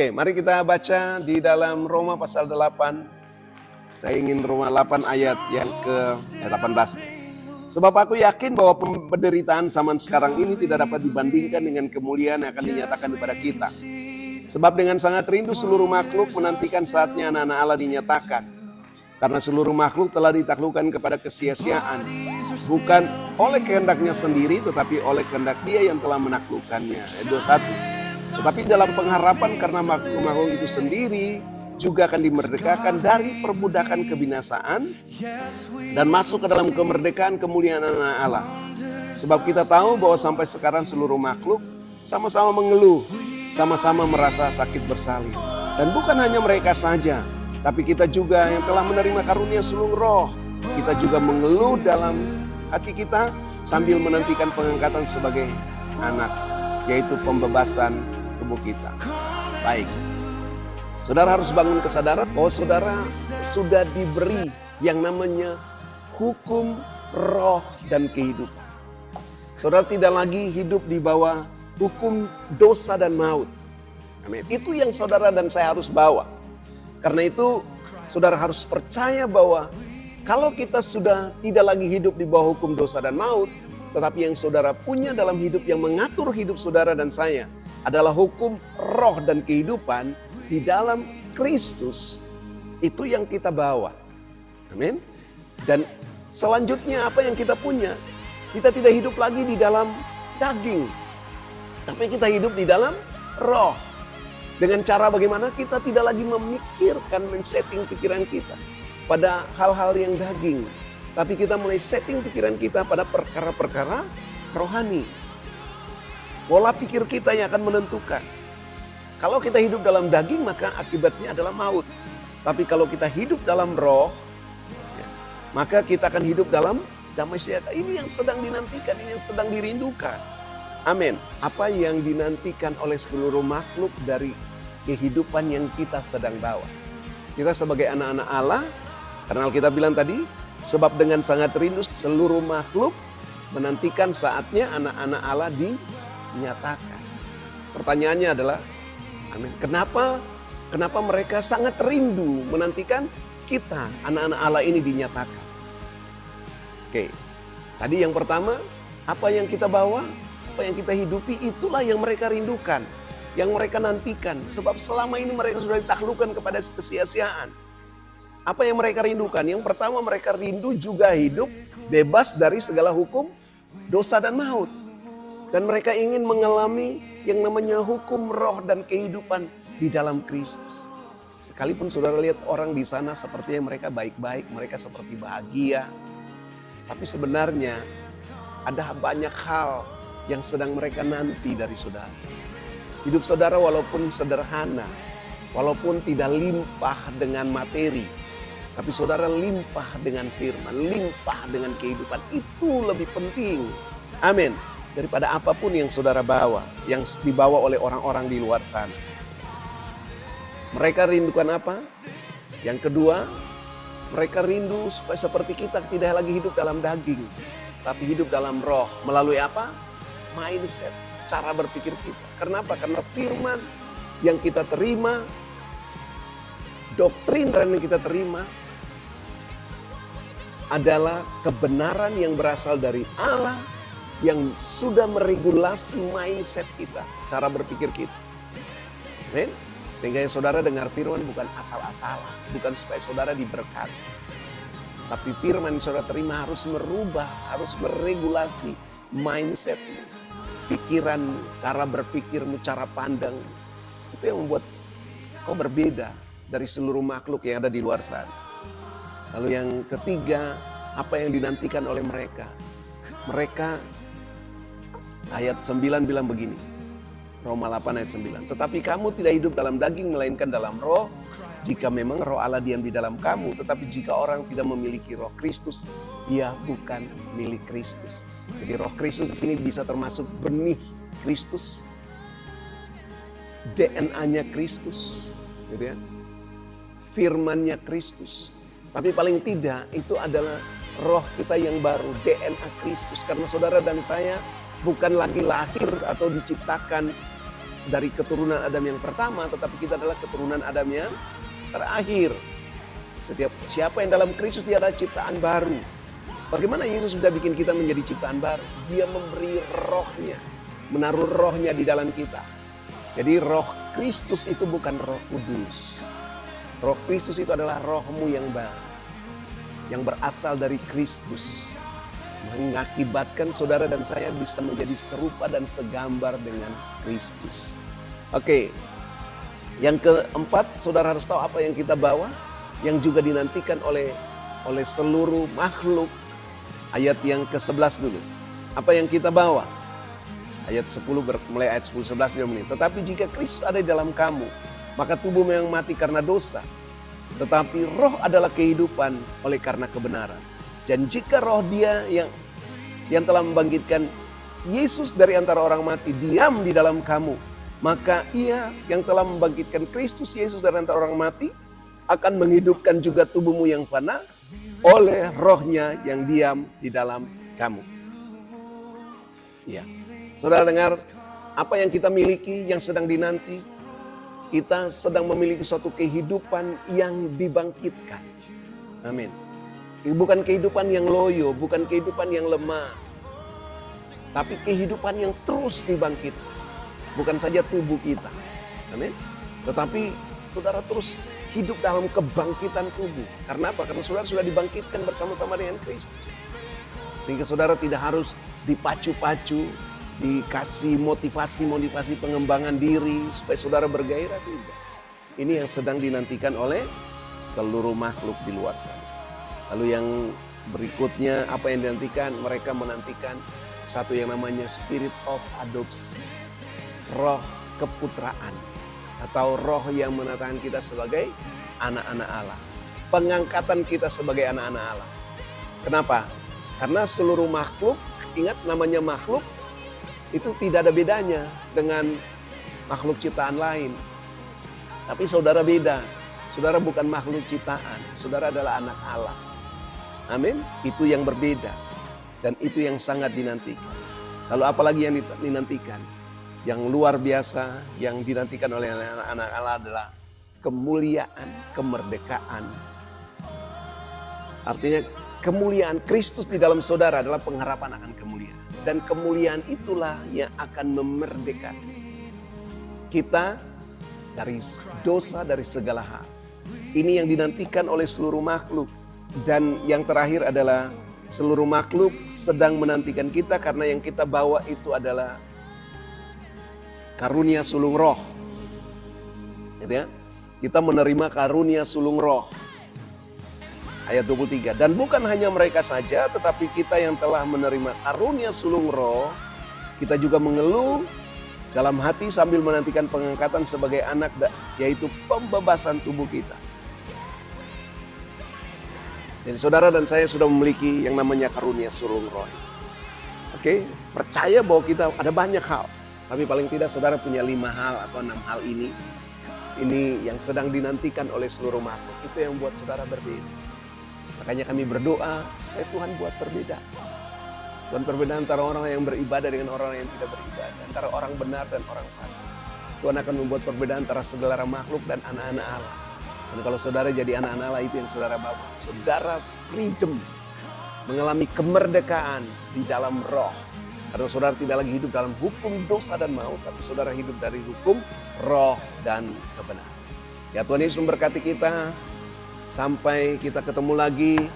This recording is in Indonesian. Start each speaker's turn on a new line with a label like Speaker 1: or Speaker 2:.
Speaker 1: Oke, mari kita baca di dalam Roma pasal 8. Saya ingin Roma 8 ayat yang ke-18. Sebab aku yakin bahwa penderitaan zaman sekarang ini tidak dapat dibandingkan dengan kemuliaan yang akan dinyatakan kepada kita. Sebab dengan sangat rindu seluruh makhluk menantikan saatnya anak-anak Allah dinyatakan. Karena seluruh makhluk telah ditaklukkan kepada kesia-siaan. Bukan oleh kehendaknya sendiri, tetapi oleh kehendak Dia yang telah menaklukkannya. Ayat 21. Tetapi dalam pengharapan karena makhluk itu sendiri juga akan dimerdekakan dari perbudakan kebinasaan dan masuk ke dalam kemerdekaan kemuliaan anak Allah. Sebab kita tahu bahwa sampai sekarang seluruh makhluk sama-sama mengeluh, sama-sama merasa sakit bersalin. Dan bukan hanya mereka saja, tapi kita juga yang telah menerima karunia sulung roh. Kita juga mengeluh dalam hati kita sambil menantikan pengangkatan sebagai anak, yaitu pembebasan tubuh kita. Baik, saudara harus bangun kesadaran bahwa saudara sudah diberi yang namanya hukum roh dan kehidupan. Saudara tidak lagi hidup di bawah hukum dosa dan maut. Amin. Itu yang saudara dan saya harus bawa. Karena itu saudara harus percaya bahwa kalau kita sudah tidak lagi hidup di bawah hukum dosa dan maut, tetapi yang saudara punya dalam hidup yang mengatur hidup saudara dan saya adalah hukum roh dan kehidupan di dalam Kristus. Itu yang kita bawa. Amin. Dan selanjutnya apa yang kita punya? Kita tidak hidup lagi di dalam daging, tapi kita hidup di dalam roh. Dengan cara bagaimana? Kita tidak lagi memikirkan, men-setting pikiran kita pada hal-hal yang daging, tapi kita mulai setting pikiran kita pada perkara-perkara rohani. Pola pikir kita yang akan menentukan. Kalau kita hidup dalam daging, maka akibatnya adalah maut. Tapi kalau kita hidup dalam roh, maka kita akan hidup dalam damai sejahtera. Ini yang sedang dinantikan, ini yang sedang dirindukan. Amin. Apa yang dinantikan oleh seluruh makhluk dari kehidupan yang kita sedang bawa. Kita sebagai anak-anak Allah, karena kita bilang tadi, sebab dengan sangat rindu seluruh makhluk menantikan saatnya anak-anak Allah dinyatakan. Pertanyaannya adalah, amin, kenapa mereka sangat rindu menantikan kita, anak-anak Allah ini dinyatakan? Oke, tadi yang pertama, apa yang kita bawa, apa yang kita hidupi, itulah yang mereka rindukan, yang mereka nantikan. Sebab selama ini mereka sudah ditaklukkan kepada kesia-siaan. Apa yang mereka rindukan? Yang pertama, mereka rindu juga hidup bebas dari segala hukum dosa dan maut. Dan mereka ingin mengalami yang namanya hukum roh dan kehidupan di dalam Kristus. Sekalipun saudara lihat orang di sana sepertinya mereka baik-baik, mereka seperti bahagia. Tapi sebenarnya ada banyak hal yang sedang mereka nanti dari saudara. Hidup saudara walaupun sederhana, walaupun tidak limpah dengan materi, tapi saudara limpah dengan firman, limpah dengan kehidupan. Itu lebih penting. Amin. Daripada apapun yang saudara bawa, yang dibawa oleh orang-orang di luar sana. Mereka rindukan apa? Yang kedua, mereka rindu supaya seperti kita tidak lagi hidup dalam daging, tapi hidup dalam roh. Melalui apa? Mindset, cara berpikir kita. Kenapa? Karena firman yang kita terima, doktrin yang kita terima adalah kebenaran yang berasal dari Allah, yang sudah meregulasi mindset kita, cara berpikir kita. Amin. Sehingga yang saudara dengar firman bukan asal-asalan, bukan supaya saudara diberkati. Tapi firman yang saudara terima harus merubah, harus meregulasi mindsetmu, pikiranmu, cara berpikirmu, cara pandang. Itu yang membuat kau berbeda dari seluruh makhluk yang ada di luar sana. Lalu yang ketiga, apa yang dinantikan oleh mereka? Mereka, ayat 9 bilang begini, Roma 8 ayat 9. Tetapi kamu tidak hidup dalam daging melainkan dalam roh, jika memang roh Allah diam di dalam kamu. Tetapi jika orang tidak memiliki roh Kristus, ia bukan milik Kristus. Jadi roh Kristus ini bisa termasuk benih Kristus, DNA-nya Kristus, gitu ya, firman-nya Kristus. Tapi paling tidak itu adalah roh kita yang baru, DNA Kristus. Karena saudara dan saya bukan lagi lahir atau diciptakan dari keturunan Adam yang pertama, tetapi kita adalah keturunan Adam yang terakhir. Setiap siapa yang dalam Kristus, dia adalah ciptaan baru. Bagaimana Yesus sudah bikin kita menjadi ciptaan baru? Dia memberi rohnya, menaruh rohnya di dalam kita. Jadi roh Kristus itu bukan roh kudus. Roh Kristus itu adalah rohmu yang baru, yang berasal dari Kristus, mengakibatkan saudara dan saya bisa menjadi serupa dan segambar dengan Kristus. Oke, yang keempat, saudara harus tahu apa yang kita bawa, yang juga dinantikan oleh seluruh makhluk. Ayat yang ke-11 dulu. Apa yang kita bawa? Ayat 10, mulai ayat 10-11 dia menit. Tetapi jika Kristus ada di dalam kamu, maka tubuhmu yang mati karena dosa, tetapi roh adalah kehidupan oleh karena kebenaran. Dan jika roh dia yang telah membangkitkan Yesus dari antara orang mati diam di dalam kamu, maka ia yang telah membangkitkan Kristus Yesus dari antara orang mati akan menghidupkan juga tubuhmu yang fana oleh rohnya yang diam di dalam kamu. Ya, saudara dengar, apa yang kita miliki yang sedang dinanti, kita sedang memiliki suatu kehidupan yang dibangkitkan. Amin. Bukan kehidupan yang loyo, bukan kehidupan yang lemah, tapi kehidupan yang terus dibangkitkan. Bukan saja tubuh kita, amin. Tetapi saudara terus hidup dalam kebangkitan tubuh. Karena apa? Karena saudara sudah dibangkitkan bersama-sama dengan Kristus. Sehingga saudara tidak harus dipacu-pacu, dikasih motivasi pengembangan diri supaya saudara bergairah, tidak. Ini yang sedang dinantikan oleh seluruh makhluk di luar sana. Lalu yang berikutnya apa yang dinantikan? Mereka menantikan satu yang namanya spirit of adoption, roh keputraan, atau roh yang menatakan kita sebagai anak-anak Allah, pengangkatan kita sebagai anak-anak Allah. Kenapa? Karena seluruh makhluk, ingat namanya makhluk, itu tidak ada bedanya dengan makhluk ciptaan lain. Tapi saudara beda. Saudara bukan makhluk ciptaan. Saudara adalah anak Allah. Amin. Itu yang berbeda. Dan itu yang sangat dinantikan. Lalu apalagi yang dinantikan? Yang luar biasa yang dinantikan oleh anak-anak Allah adalah kemuliaan, kemerdekaan. Artinya kemuliaan Kristus di dalam saudara adalah pengharapan akan kemuliaan. Dan kemuliaan itulah yang akan memerdekakan kita dari dosa, dari segala hal. Ini yang dinantikan oleh seluruh makhluk. Dan yang terakhir adalah seluruh makhluk sedang menantikan kita karena yang kita bawa itu adalah karunia sulung roh. Gitu ya? Kita menerima karunia sulung roh. Ayat 23, dan bukan hanya mereka saja, tetapi kita yang telah menerima karunia sulung roh, kita juga mengeluh dalam hati sambil menantikan pengangkatan sebagai anak, yaitu pembebasan tubuh kita. Jadi saudara dan saya sudah memiliki yang namanya karunia sulung roh. Oke, percaya bahwa kita ada banyak hal, tapi paling tidak saudara punya 5 hal atau 6 hal ini. Ini yang sedang dinantikan oleh seluruh makhluk. Itu yang buat saudara berbeda. Makanya kami berdoa supaya Tuhan buat perbedaan. Tuhan perbedaan antara orang yang beribadah dengan orang yang tidak beribadah. Antara orang benar dan orang fasik. Tuhan akan membuat perbedaan antara segala makhluk dan anak-anak Allah. Dan kalau saudara jadi anak-anak Allah, itu yang saudara bawa. Saudara freedom, mengalami kemerdekaan di dalam roh. Karena saudara tidak lagi hidup dalam hukum dosa dan maut, tapi saudara hidup dari hukum roh dan kebenaran. Ya, Tuhan Yesus memberkati kita. Sampai kita ketemu lagi